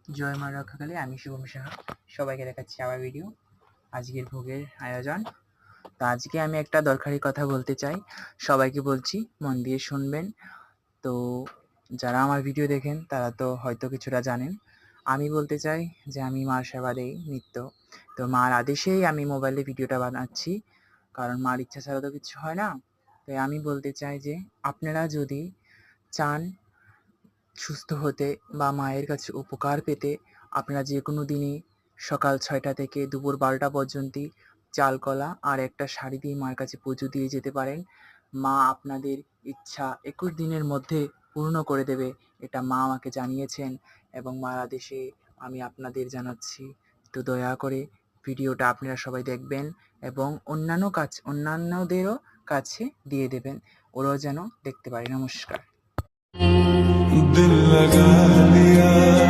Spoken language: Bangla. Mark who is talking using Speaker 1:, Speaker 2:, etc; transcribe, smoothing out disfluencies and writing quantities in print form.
Speaker 1: জয় মা রক্ষাকালী, আমি শুভম সাহা। সবাইকে দেখাচ্ছি আবার ভিডিও। আজকের ভোগের আয়োজন। তো আজকে আমি একটা দরকারি কথা বলতে চাই, সবাইকে বলছি মন দিয়ে শুনবেন। তো যারা আমার ভিডিও দেখেন তারা তো হয়তো কিছুটা জানেন। আমি বলতে চাই যে আমি মার সেবা দেই নিত্য। তো মার আদেশেই আমি মোবাইলে ভিডিওটা বানাচ্ছি, কারণ মার ইচ্ছা ছাড়া তো কিছু হয় না। তাই আমি বলতে চাই যে আপনারা যদি চান সুস্থ হতে বা মায়ের কাছে উপকার পেতে, আপনারা যে কোনো দিনই সকাল 6টা থেকে দুপুর 12টা পর্যন্ত চাল কলা আর একটা শাড়ি দিয়ে মার কাছে পুজো দিয়ে যেতে পারেন। মা আপনাদের ইচ্ছা 21 দিনের মধ্যে পূর্ণ করে দেবে, এটা মা আমাকে জানিয়েছেন এবং মার আদেশে আমি আপনাদের জানাচ্ছি। তো দয়া করে ভিডিওটা আপনারা সবাই দেখবেন এবং অন্যান্যদেরও কাছে দিয়ে দেবেন, ওরাও যেন দেখতে পারে। নমস্কার।
Speaker 2: दिल लगा लिया।